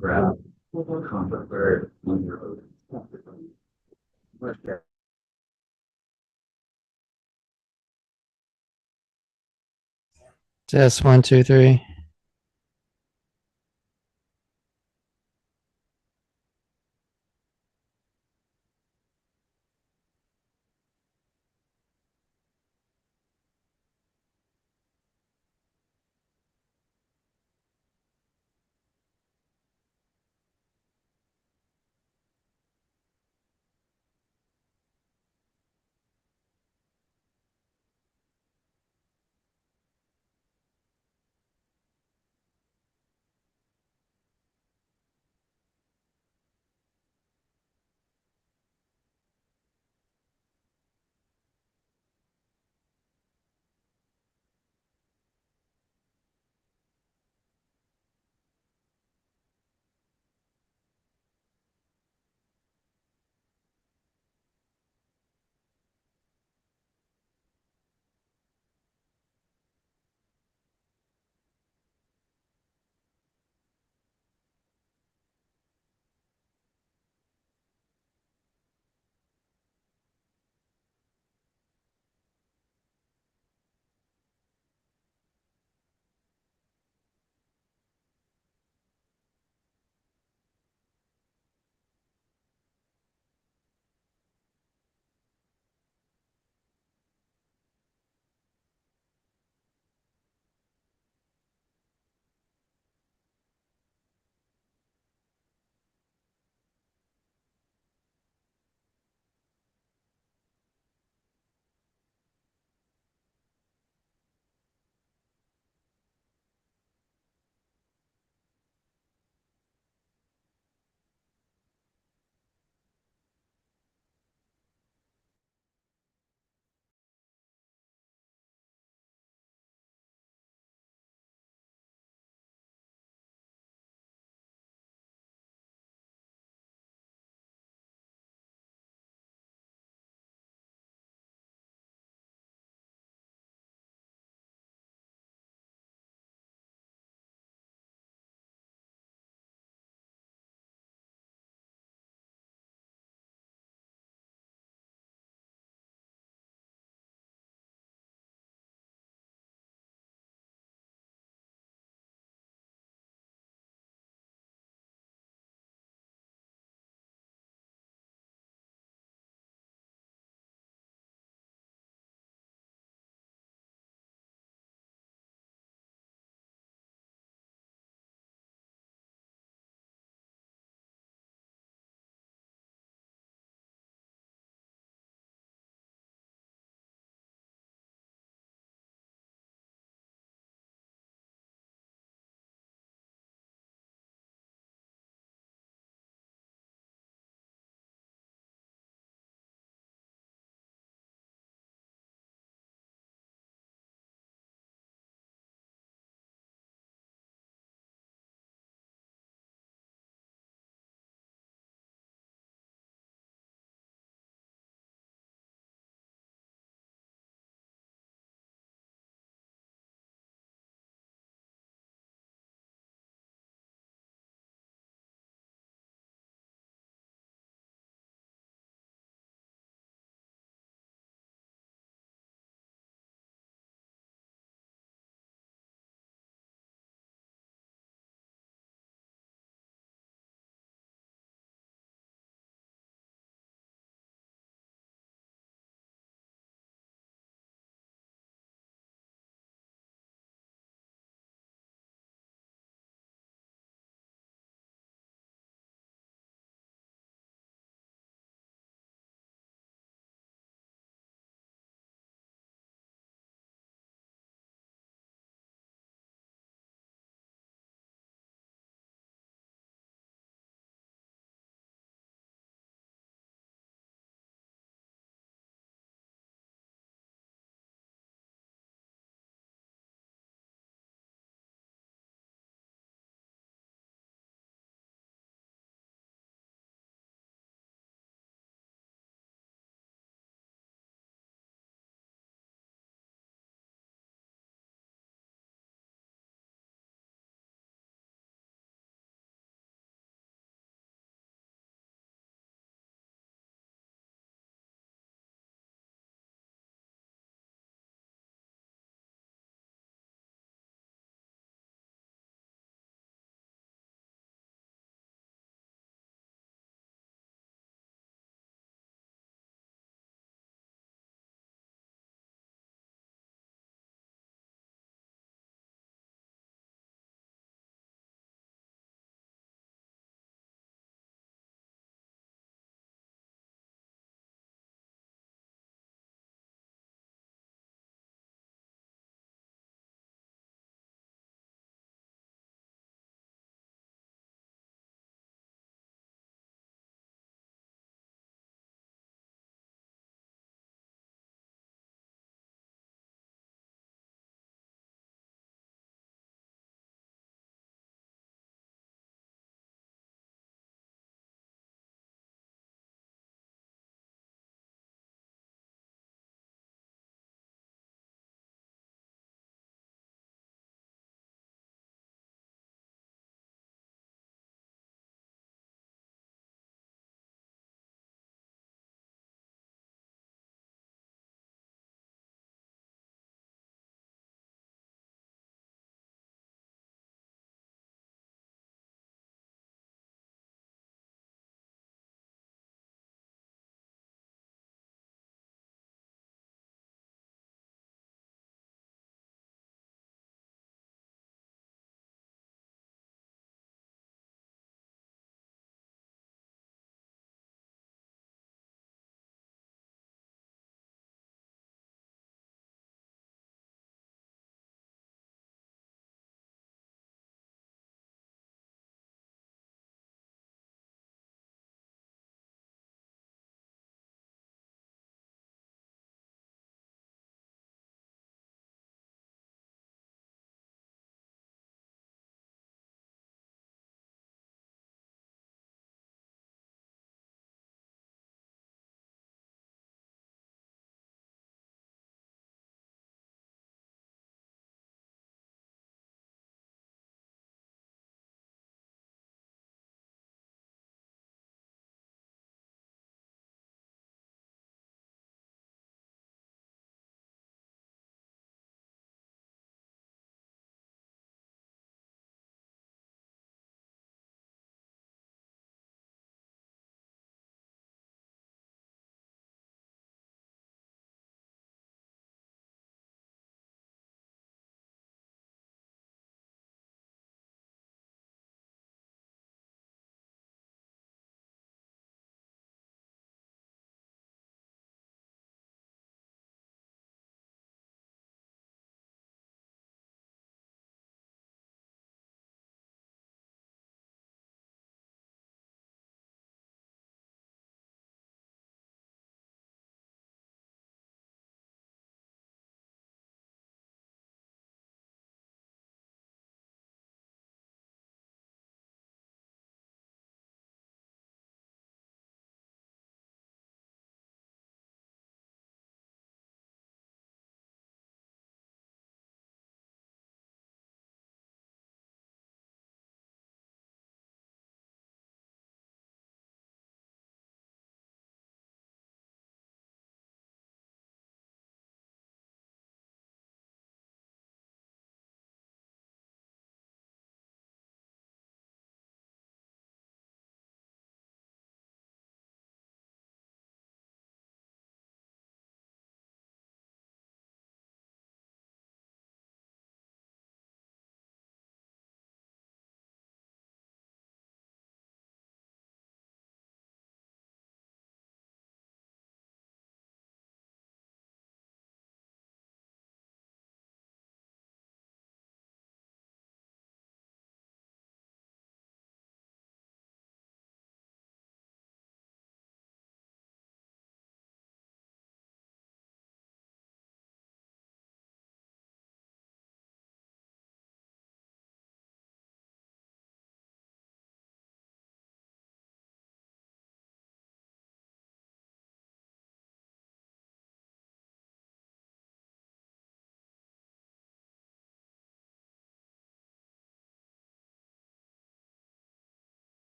grab conflict where you're Test 1, 2, 3.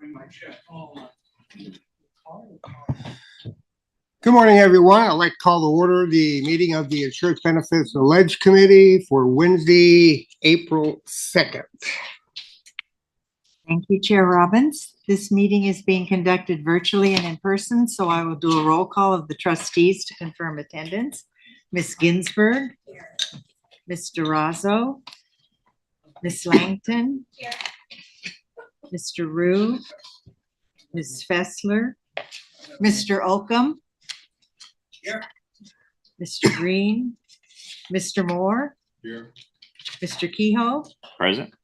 Good morning, everyone. I'd like to call to order the meeting of the Insurance Benefits Alleged Committee for Wednesday, April 2nd. Thank you, Chair Robbins. This meeting is being conducted virtually and in person, so I will do a roll call of the trustees to confirm attendance. Ms. Ginsburg. Here. Mr. Razzo. Ms. Langton. Here. Mr. Rue. Ms. Fessler. Mr. Oakham. Here. Mr. Green. Mr. Moore. Here. Mr. Kehoe. Present.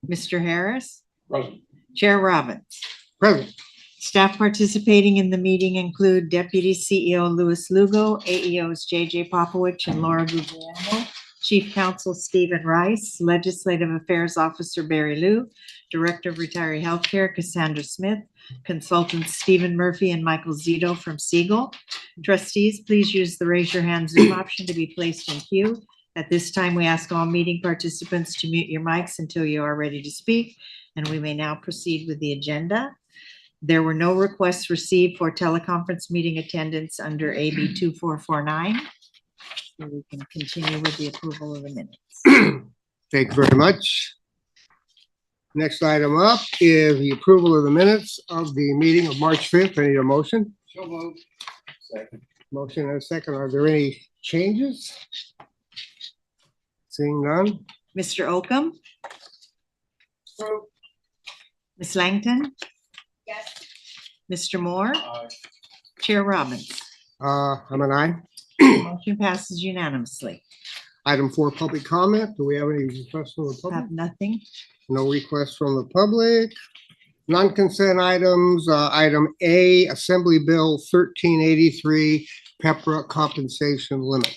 Mr. Harris. Present. Chair Robbins. Present. Staff participating in the meeting include Deputy CEO Louis Lugo, AEOs JJ Popowich and Laura Guglielmo, Chief Counsel Stephen Rice, Legislative Affairs Officer Barry Liu, Director of Retiree Healthcare Cassandra Smith, Consultants Stephen Murphy and Michael Zito from Siegel. Trustees, please use the raise your hand Zoom option to be placed in queue. At this time, we ask all meeting participants to mute your mics until you are ready to speak, and we may now proceed with the agenda. There were no requests received for teleconference meeting attendance under AB 2449. So we can continue with the approval of the minutes. Thank you very much. Next item up is the approval of the minutes of the meeting of March 5th. I need a motion. So moved. Second. Motion and a second. Are there any changes? Seeing none. Mr. Oakham? Approved. Ms. Langton? Yes. Mr. Moore? Aye. Chair Robbins? I'm an aye. Motion passes unanimously. Item 4, public comment. Do we have any requests from the public? Have nothing. No requests from the public. Non-consent items, item A, Assembly Bill 1383, PEPRA compensation limit.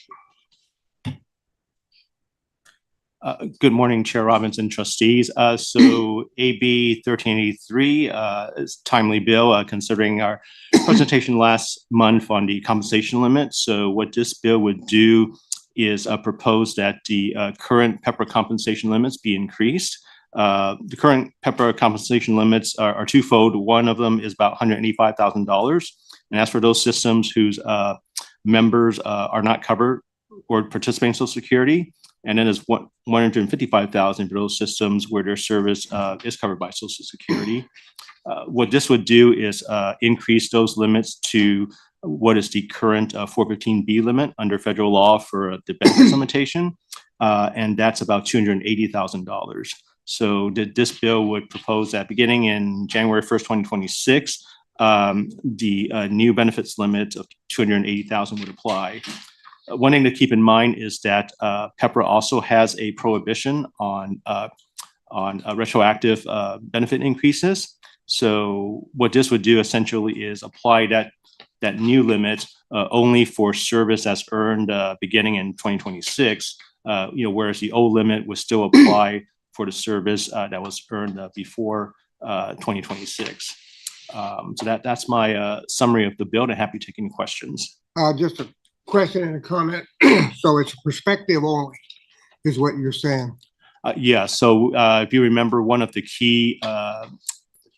Good morning, Chair Robbins and trustees. So AB 1383 is timely bill considering our presentation last month on the compensation limit. So what this bill would do is propose that the current PEPRA compensation limits be increased. The current PEPRA compensation limits are twofold. One of them is about $185,000. And as for those systems whose members are not covered or participating in Social Security, and then there's $155,000 for those systems where their service is covered by Social Security. What this would do is increase those limits to what is the current 415B limit under federal law for the benefits limitation, and that's about $280,000. So this bill would propose that beginning in January 1st, 2026, the new benefits limit of $280,000 would apply. One thing to keep in mind is that PEPRA also has a prohibition on retroactive benefit increases. So what this would do essentially is apply that new limit only for service that's earned beginning in 2026. Whereas the old limit would still apply for the service that was earned before 2026. So that's my summary of the bill, and happy to take any questions. Just a question and a comment. So it's perspective only is what you're saying. Yeah, so if you remember, one of the key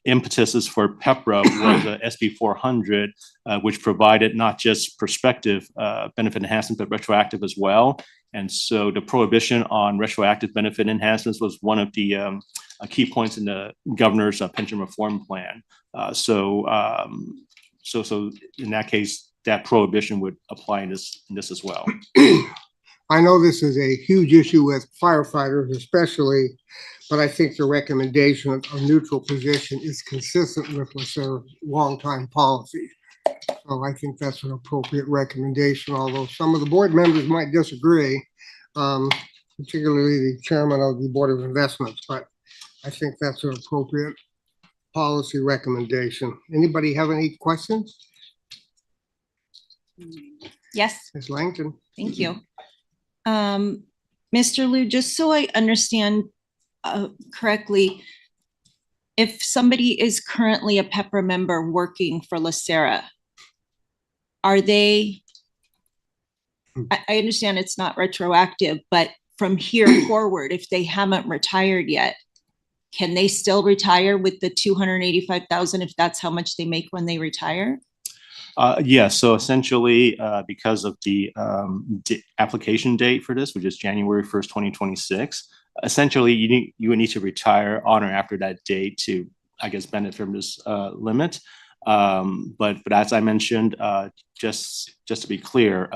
impetuses for PEPRA was SB 400, which provided not just prospective benefit enhancement, but retroactive as well. And so the prohibition on retroactive benefit enhancements was one of the key points in the governor's pension reform plan. So in that case, that prohibition would apply in this as well. I know this is a huge issue with firefighters especially, but I think the recommendation of a neutral position is consistent with LACERA's longtime policy. So I think that's an appropriate recommendation, although some of the board members might disagree, particularly the chairman of the Board of Investments, but I think that's an appropriate policy recommendation. Anybody have any questions? Yes, Ms. Langton? thank you. Mr. Liu, just so I understand correctly, if somebody is currently a PEPRA member working for LACERA, are they, I understand it's not retroactive, but from here forward, if they haven't retired yet, can they still retire with the 285,000 if that's how much they make when they retire? Yeah, so essentially, because of the application date for this, which is January 1st, 2026, essentially you would need to retire on or after that date to, I guess, benefit from this limit. But as I mentioned, just to be clear,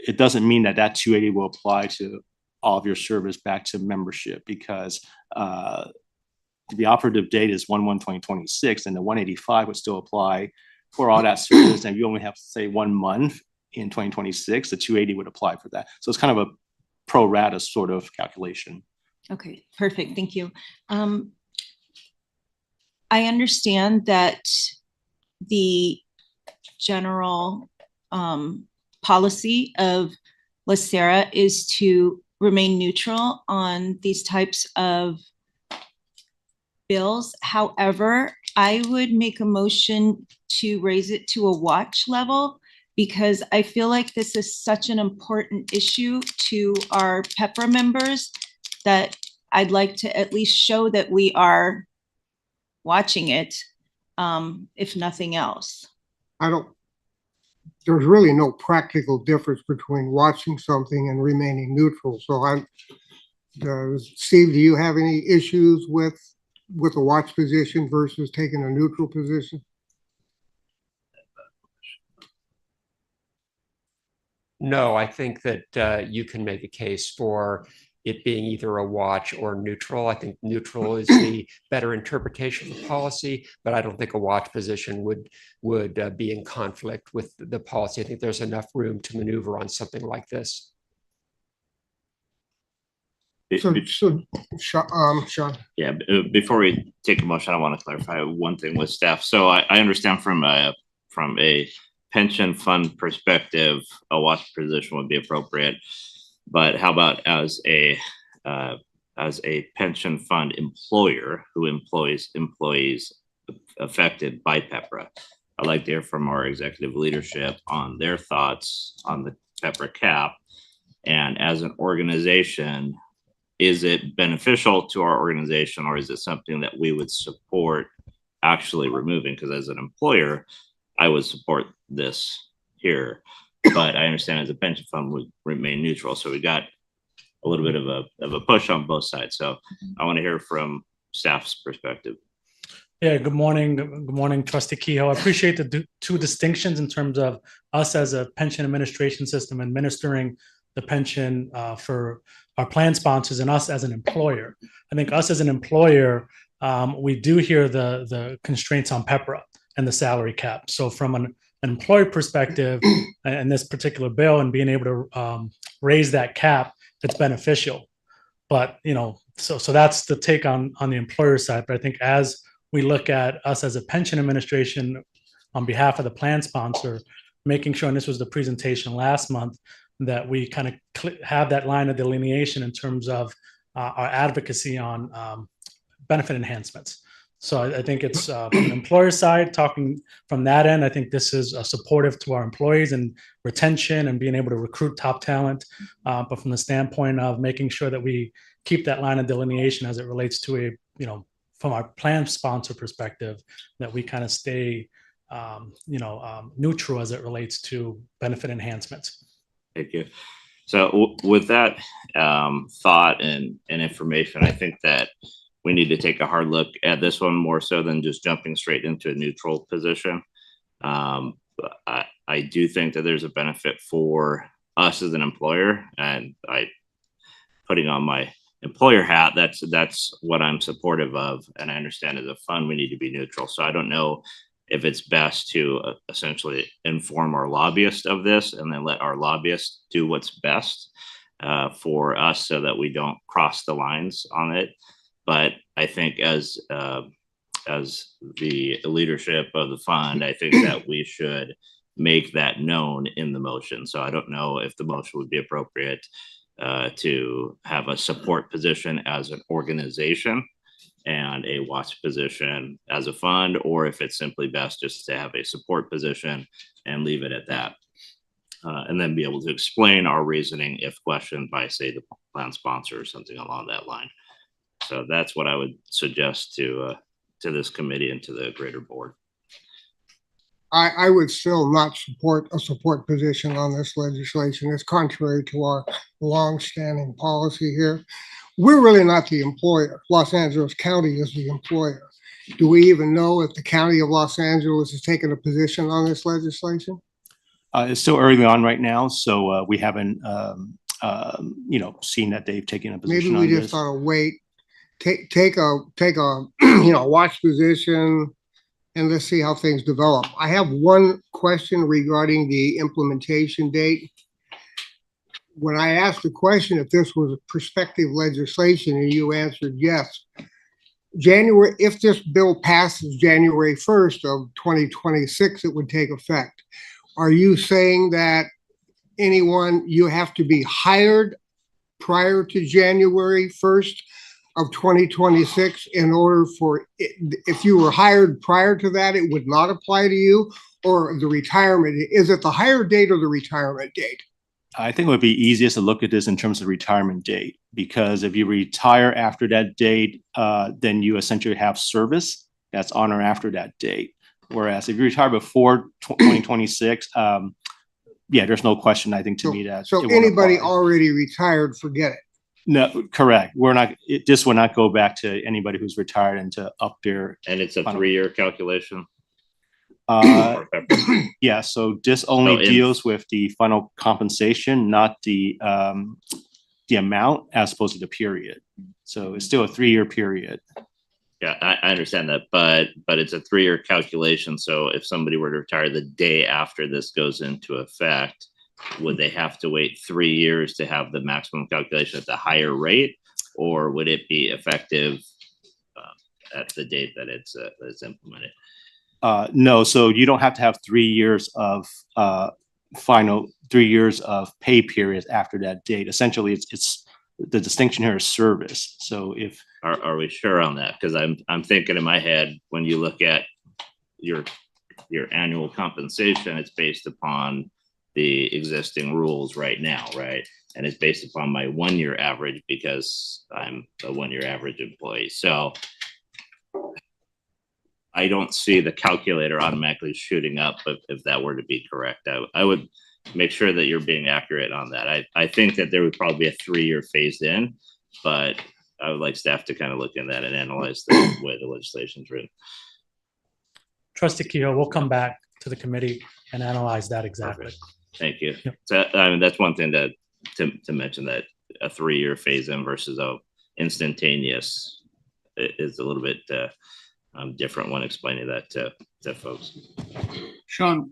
it doesn't mean that 280 will apply to all of your service back to membership, because the operative date is 1/1/2026, and the 185 would still apply for all that service. And you only have, say, 1 month in 2026, the 280 would apply for that. So it's kind of a pro rata sort of calculation. Okay, perfect. Thank you. I understand that the general policy of LACERA is to remain neutral on these types of bills. However, I would make a motion to raise it to a watch level, because I feel like this is such an important issue to our PEPRA members that I'd like to at least show that we are watching it, if nothing else. There's really no practical difference between watching something and remaining neutral. So Steve, do you have any issues with a watch position versus taking a neutral position? No, I think that you can make a case for it being either a watch or neutral. I think neutral is the better interpretation of policy, but I don't think a watch position would be in conflict with the policy. I think there's enough room to maneuver on something like this. Sean? Yeah, before we take a motion, I want to clarify one thing with staff. So I understand from a pension fund perspective, a watch position would be appropriate. But how about as a pension fund employer who employs employees affected by PEPRA? I'd like to hear from our executive leadership on their thoughts on the PEPRA cap. And as an organization, is it beneficial to our organization, or is it something that we would support actually removing? Because as an employer, I would support this here, but I understand as a pension fund would remain neutral. So we got a little bit of a push on both sides. So I want to hear from staff's perspective. Yeah, good morning. Good morning, Trustee Kehoe. I appreciate the two distinctions in terms of us as a pension administration system administering the pension for our plan sponsors and us as an employer. I think us as an employer, we do hear the constraints on PEPRA and the salary cap. So from an employee perspective, and this particular bill and being able to raise that cap, it's beneficial. But, so that's the take on the employer side. But I think as we look at us as a pension administration on behalf of the plan sponsor, making sure, and this was the presentation last month, that we kind of have that line of delineation in terms of our advocacy on benefit enhancements. So I think it's from the employer side, talking from that end, I think this is supportive to our employees and retention and being able to recruit top talent. But from the standpoint of making sure that we keep that line of delineation as it relates to from our plan sponsor perspective, that we kind of stay, neutral as it relates to benefit enhancements. Thank you. So with that thought and information, I think that we need to take a hard look at this one more so than just jumping straight into a neutral position. I do think that there's a benefit for us as an employer, and putting on my employer hat, that's what I'm supportive of. And I understand as a fund, we need to be neutral. So I don't know if it's best to essentially inform our lobbyist of this and then let our lobbyists do what's best for us so that we don't cross the lines on it. But I think as the leadership of the fund, I think that we should make that known in the motion. So I don't know if the motion would be appropriate to have a support position as an organization and a watch position as a fund, or if it's simply best just to have a support position and leave it at that. And then be able to explain our reasoning if questioned by, say, the plan sponsor or something along that line. So that's what I would suggest to this committee and to the greater board. I would still not support a support position on this legislation. It's contrary to our longstanding policy here. We're really not the employer. Los Angeles County is the employer. Do we even know if the County of Los Angeles has taken a position on this legislation? It's still early on right now, so we haven't, seen that they've taken a Maybe position we on just this. ought to wait, take a watch position, and let's see how things develop. I have one question regarding the implementation date. When I asked the question if this was a prospective legislation, and you answered yes, if this bill passes January 1st of 2026, it would take effect. Are you saying that you have to be hired prior to January 1st of 2026 in order for if you were hired prior to that, it would not apply to you? Or the retirement, is it the hire date or the retirement date? I think it would be easiest to look at this in terms of retirement date, because if you retire after that date, then you essentially have service that's on or after that date. Whereas if you retire before 2026, there's no question, I think, to me that. So it won't anybody apply. already retired, forget it. No, correct. This will not go back to anybody who's retired and to up their. And it's a Final. 3-year calculation. Yeah, so this only deals with the final compensation, not the amount as opposed to the period. So it's still a 3-year period. Yeah, I understand that, but it's a 3-year calculation. So if somebody were to retire the day after this goes into effect, would they have to wait 3 years to have the maximum calculation at the higher rate, or would it be effective at the date that it's implemented? No, so you don't have to have 3 years of 3 years of pay periods after that date. Essentially, it's the distinction here is service. So if are we sure on that? Because I'm thinking in my head, when you look at your annual compensation, it's based upon the existing rules right now, right? And it's based upon my 1-year average because I'm a 1-year average employee. So I don't see the calculator automatically shooting up if that were to be correct. I would make sure that you're being accurate on that. I think that there would probably be a 3-year phased in, but I would like staff to kind of look in that and analyze the way the legislation's written. Trustee Kehoe, we'll come back to the committee and analyze that exactly. Perfect. Thank you. Yep. So I mean, that's one thing to mention, that a 3-year phase in versus a instantaneous is a little bit different when explaining that to folks. Sean,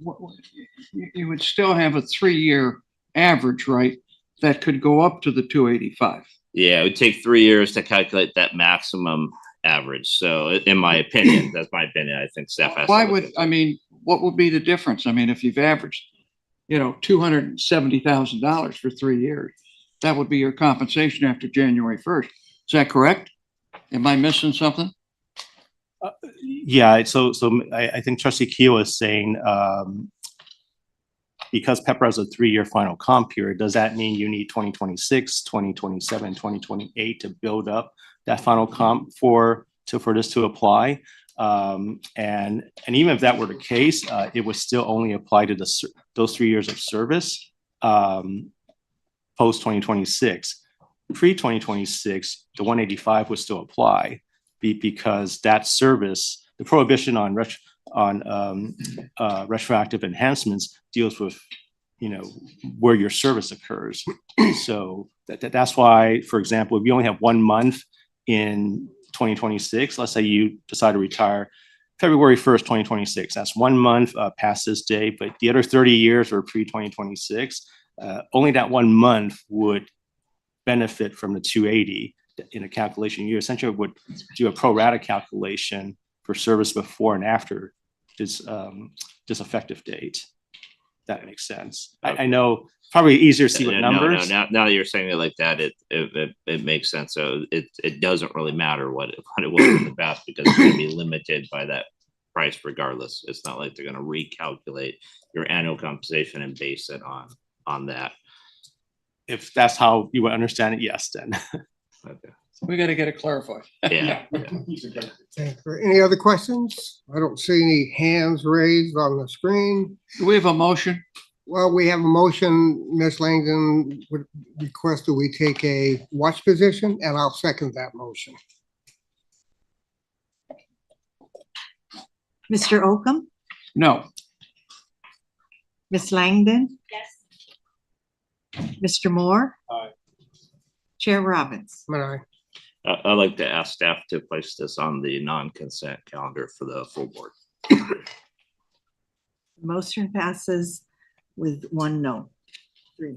you would still have a 3-year average, right? That could go up to the 285. Yeah, it would take 3 years to calculate that maximum average. So in my opinion, that's my opinion. I think staff has. Why would, I mean, what would be the difference? I mean, if you've averaged, $270,000 for 3 years, that would be your compensation after January 1st. Is that correct? Am I missing something? Yeah, so I think Trustee Kehoe is saying because PEPRA has a 3-year final comp period, does that mean you need 2026, 2027, 2028 to build up that final comp for this to apply? And even if that were the case, it would still only apply to those 3 years of service post 2026. Pre 2026, the 185 would still apply because that service, the prohibition on retroactive enhancements deals with where your service occurs. So that's why, for example, if you only have 1 month in 2026, let's say you decide to retire February 1st, 2026, that's 1 month past this date, but the other 30 years are pre-2026, only that 1 month would benefit from the 280 in a calculation. You essentially would do a pro rata calculation for service before and after this effective date. That makes sense. I know probably easier to see with numbers. Now that you're saying it like that, it makes sense. So it doesn't really matter what it was in the past because it's going to be limited by that price regardless. It's not like they're going to recalculate your annual compensation and base it on that. If that's how you would understand it, yes, then. Okay. We gotta get it clarified. Yeah. Any other questions? I don't see any hands raised on the screen. Do we have a motion? Well, we have a motion. Ms. Langdon would request that we take a watch position, and I'll second that motion. Mr. Oakham, No. Ms. Langdon, Yes. Mr. Moore. Aye. Chair Robbins. I'd like to ask staff to place this on the non-consent calendar for the full board. Motion passes with 1 no. 3.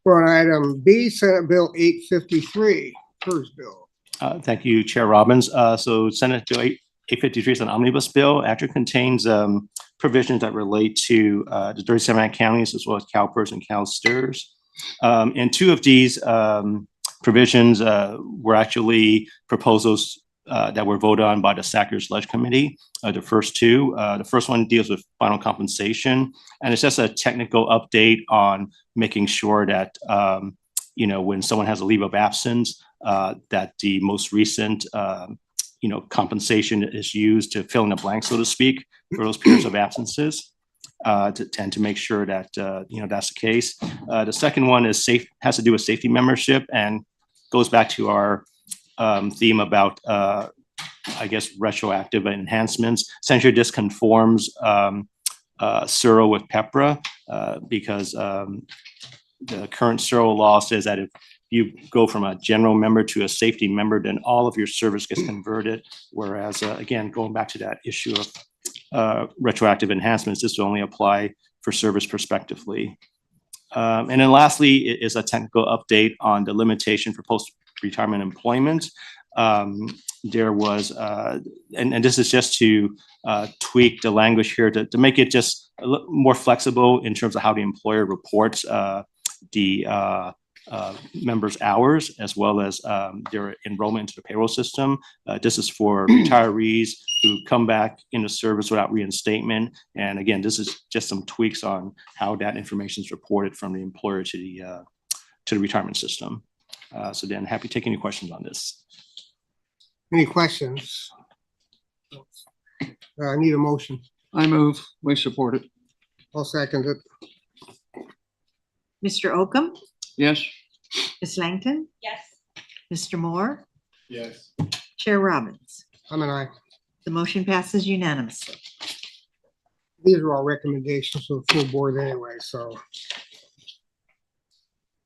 For item B, Senate Bill 853, PERS bill. Thank you, Chair Robbins. So Senate Bill 853 is an omnibus bill. Actually contains provisions that relate to the 37 counties as well as CalPERS and CalSTRS. And 2 of these provisions were actually proposals that were voted on by the SACRS Ledge Committee. The first 2, the first one deals with final compensation, and it's just a technical update on making sure that when someone has a leave of absence, that the most recent compensation is used to fill in the blank, so to speak, for those periods of absences. To make sure that that's the case. The second one is has to do with safety membership and goes back to our theme about retroactive enhancements. Essentially, this conforms SURO with PEPRA because the current SURO law says that if you go from a general member to a safety member, then all of your service gets converted. Whereas, again, going back to that issue of retroactive enhancements, this will only apply for service prospectively. And then lastly is a technical update on the limitation for post-retirement employment. There was, and this is just to tweak the language here to make it just a little more flexible in terms of how the employer reports the members' hours as well as their enrollment into the payroll system. This is for retirees who come back into service without reinstatement. And again, this is just some tweaks on how that information is reported from the employer to the retirement system. So Dan, happy to take any questions on this. Any questions? I need a motion. I move. We support it. I'll second it. Mr. Oakham, Yes. Ms. Langton, Yes. Mr. Moore, Yes. Chair Robbins. I'm an aye. The motion passes unanimously. These are all recommendations for the full board anyway, so.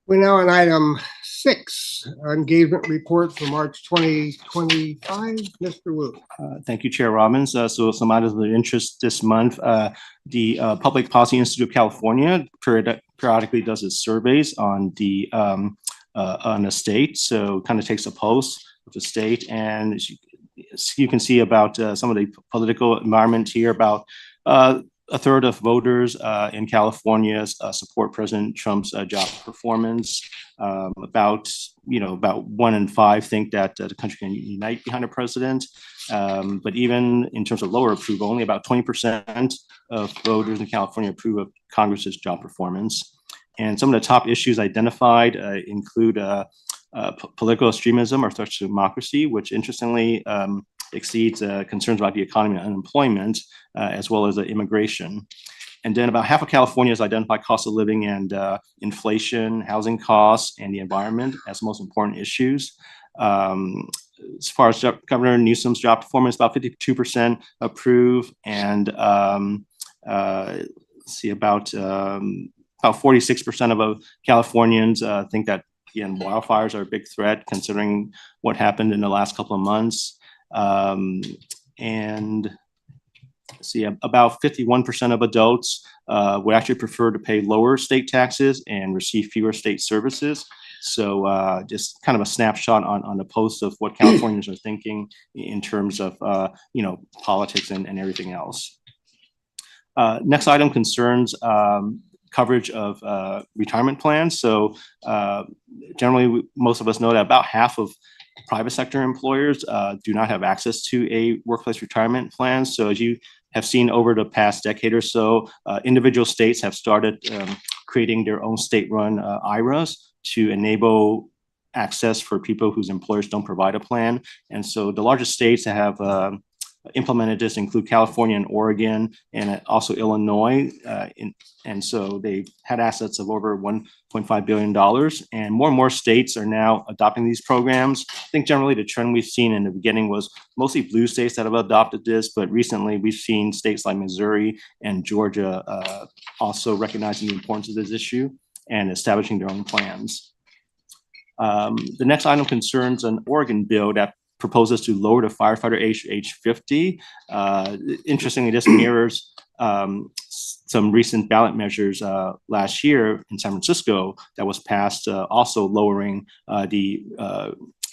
We're now on item 6, engagement report for March 2025. Mr. Wu. Thank you, Chair Robbins. So some items of interest this month. The Public Policy Institute of California periodically does its surveys on the state. So kind of takes a pulse of the state. And as you can see about some of the political environment here, about a third of voters in California support President Trump's job performance. About 1 in 5 think that the country can unite behind a president. But even in terms of lower approval, only about 20% of voters in California approve of Congress's job performance. And some of the top issues identified include political extremism or threats to democracy, which interestingly exceeds concerns about the economy and unemployment, as well as immigration. And then about half of California has identified cost of living and inflation, housing costs, and the environment as the most important issues. As far as Governor Newsom's job performance, about 52% approve, and about 46% of Californians think that wildfires are a big threat considering what happened in the last couple of months. About 51% of adults would actually prefer to pay lower state taxes and receive fewer state services. So just kind of a snapshot on the post of what Californians are thinking in terms of politics and everything else. Next item concerns coverage of retirement plans. So generally, most of us know that about half of private sector employers do not have access to a workplace retirement plan. So as you have seen over the past decade or so, individual states have started creating their own state-run IRAs to enable access for people whose employers don't provide a plan. And so the largest states that have implemented this include California and Oregon, and also Illinois. And so they had assets of over $1.5 billion, and more states are now adopting these programs. I think generally the trend we've seen in the beginning was mostly blue states that have adopted this, but recently we've seen states like Missouri and Georgia also recognizing the importance of this issue and establishing their own plans. The next item concerns an Oregon bill that proposes to lower the firefighter age to age 50. Interestingly, this mirrors some recent ballot measures last year in San Francisco that was passed, also lowering the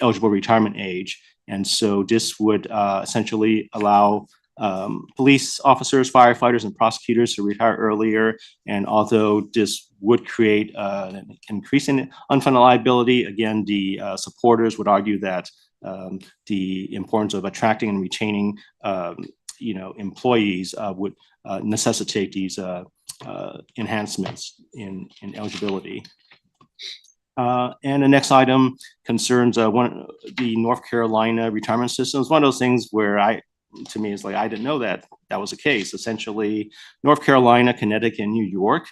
eligible retirement age. And so this would essentially allow police officers, firefighters, and prosecutors to retire earlier. And although this would create an increase in unfunded liability, again, the supporters would argue that the importance of attracting and retaining, employees would necessitate these enhancements in eligibility. And the next item concerns the North Carolina retirement system. It's one of those things where to me, it's like, I didn't know that was the case. Essentially, North Carolina, Connecticut, and New York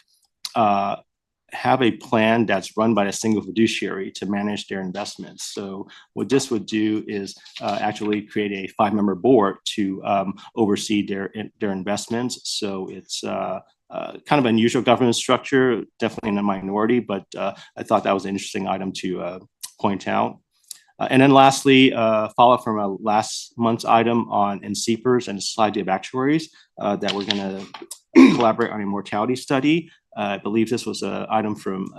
have a plan that's run by a single fiduciary to manage their investments. So what this would do is actually create a 5-member board to oversee their investments. So it's kind of unusual governance structure, definitely in the minority, but I thought that was an interesting item to point out. And then lastly, follow up from a last month's item on NCPERS and the Society of Actuaries that we're going to collaborate on a mortality study. I believe this was an item from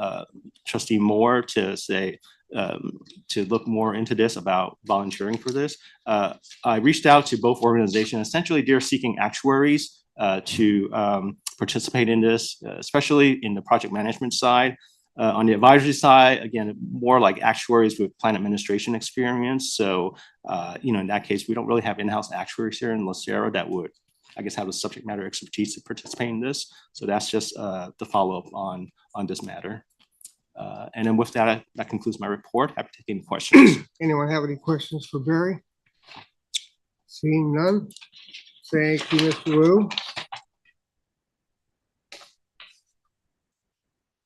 Trustee Moore to say, to look more into this about volunteering for this. I reached out to both organizations. Essentially, they're seeking actuaries to participate in this, especially in the project management side. On the advisory side, again, more like actuaries with plan administration experience. So, in that case, we don't really have in-house actuaries here in LACERA that would, I guess, have the subject matter expertise to participate in this. So that's just the follow-up on this matter. And then with that, that concludes my report. Happy to take any questions. Anyone have any questions for Barry? Seeing none. Thank you, Mr. Wu.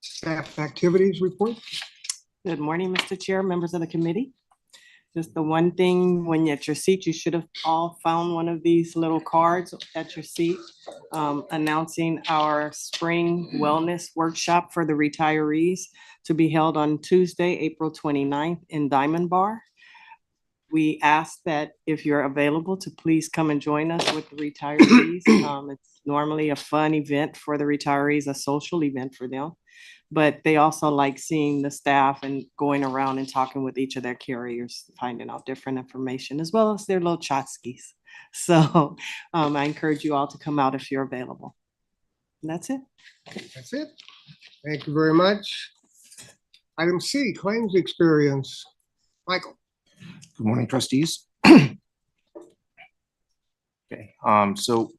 Staff activities report. Good morning, Mr. Chair, members of the committee. Just the one thing, when you're at your seat, you should have all found one of these little cards at your seat announcing our spring wellness workshop for the retirees to be held on Tuesday, April 29th in Diamond Bar. We ask that if you're available to please come and join us with the retirees. It's normally a fun event for the retirees, a social event for them. But they also like seeing the staff and going around and talking with each of their carriers, finding out different information, as well as their little tchotchkes. So I encourage you all to come out if you're available. And that's it. That's it. Thank you very much. Item C, claims experience. Michael. Good morning, trustees. Okay, so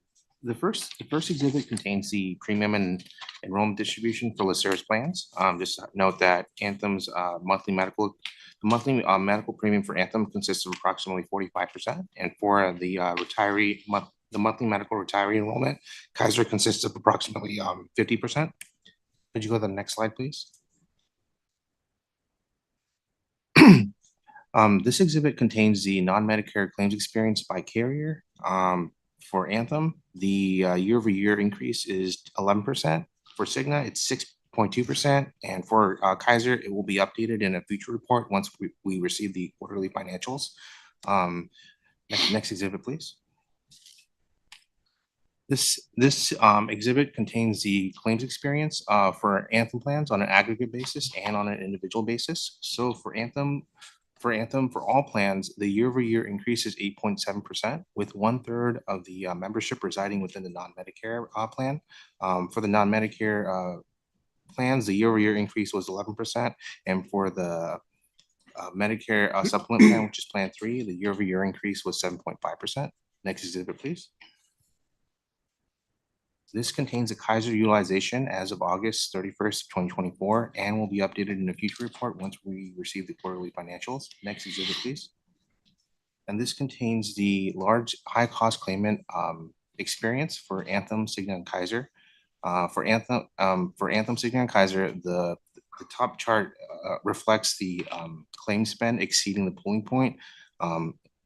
the first exhibit contains the premium and enrollment distribution for LACERA's plans. Just note that Anthem's monthly medical premium for Anthem consists of approximately 45%, and for the the monthly medical retiree enrollment, Kaiser consists of approximately 50%. Could you go to the next slide, please? This exhibit contains the non-Medicare claims experience by carrier. For Anthem, the year-over-year increase is 11%. For Cigna, it's 6.2%. And for Kaiser, it will be updated in a future report once we receive the quarterly financials. Next exhibit, please. This exhibit contains the claims experience for Anthem plans on an aggregate basis and on an individual basis. So for Anthem, for all plans, the year-over-year increase is 8.7%, with 1/3 of the membership residing within the non-Medicare plan. For the non-Medicare plans, the year-over-year increase was 11%, and for the Medicare supplement plan, which is Plan 3, the year-over-year increase was 7.5%. Next exhibit, please. This contains the Kaiser utilization as of August 31st, 2024, and will be updated in a future report once we receive the quarterly financials. Next exhibit, please. And this contains the large high-cost claimant experience for Anthem, Cigna, and Kaiser. For Anthem, Cigna, and Kaiser, the top chart reflects the claim spend exceeding the pooling point.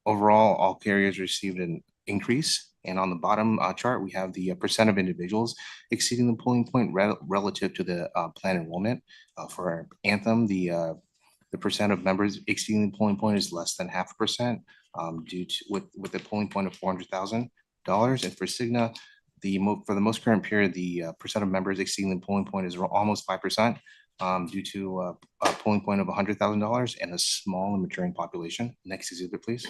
Overall, all carriers received an increase. And on the bottom chart, we have the percent of individuals exceeding the pooling point relative to the plan enrollment. For Anthem, the percent of members exceeding the pooling point is less than 0.5%, due to with a pooling point of $400,000. And for Cigna, for the most current period, the percent of members exceeding the pooling point is almost 5%, due to a pooling point of $100,000 and a small and maturing population. Next exhibit, please.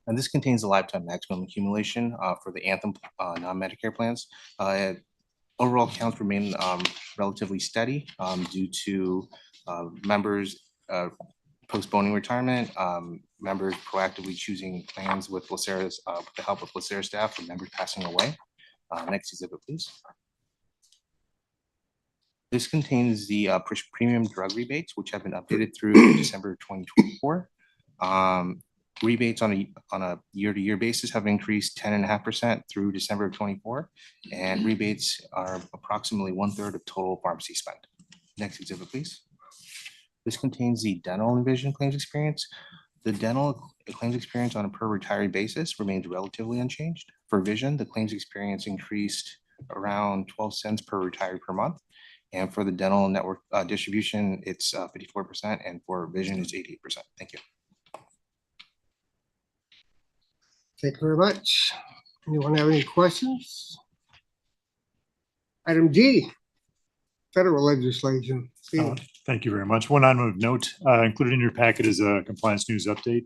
And this contains the lifetime maximum accumulation for the Anthem non-Medicare plans. Overall counts remain relatively steady due to members postponing retirement, members proactively choosing plans with LACERA's, with the help of LACERA staff, and members passing away. Next exhibit, please. This contains the premium drug rebates, which have been updated through December 2024. Rebates on a year-to-year basis have increased 10.5% through December of 24, and rebates are approximately 1/3 of total pharmacy spend. Next exhibit, please. This contains the dental and vision claims experience. The dental claims experience on a per retiree basis remains relatively unchanged. For vision, the claims experience increased around 12 cents per retiree per month. And for the dental network distribution, it's 54%, and for vision, it's 88%. Thank you. Thank you very much. Anyone have any questions? Item G, federal legislation. Steve. Thank you very much. One item of note included in your packet is a compliance news update.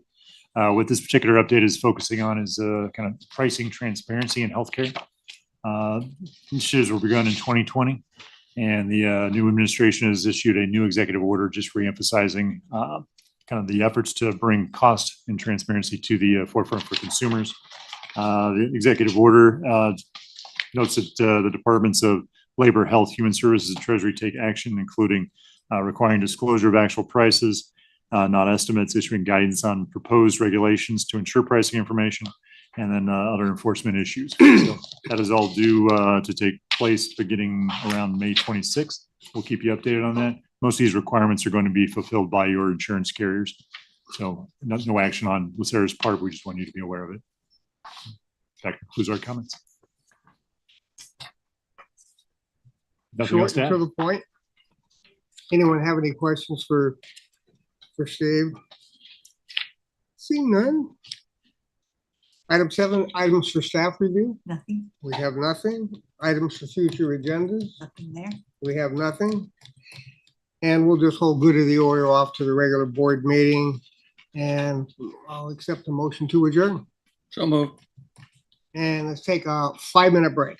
What this particular update is focusing on is kind of pricing transparency in healthcare. Initiatives were begun in 2020, and the new administration has issued a new executive order just reemphasizing kind of the efforts to bring cost and transparency to the forefront for consumers. The executive order notes that the departments of Labor, Health, Human Services, and Treasury take action, including requiring disclosure of actual prices, not estimates, issuing guidance on proposed regulations to ensure pricing information, and then other enforcement issues. So that is all due to take place beginning around May 26th. We'll keep you updated on that. Most of these requirements are going to be fulfilled by your insurance carriers. So no action on LACERA's part. We just want you to be aware of it. That concludes our comments. Nothing else to add? To the point. Anyone have any questions for Steve? Seeing none. Item 7, items for staff review. Nothing, We have nothing. Items for future agendas. nothing there. We have nothing. And we'll just hold good of the order off to the regular board meeting. And I'll accept the motion to adjourn. So moved. And let's take a 5-minute break.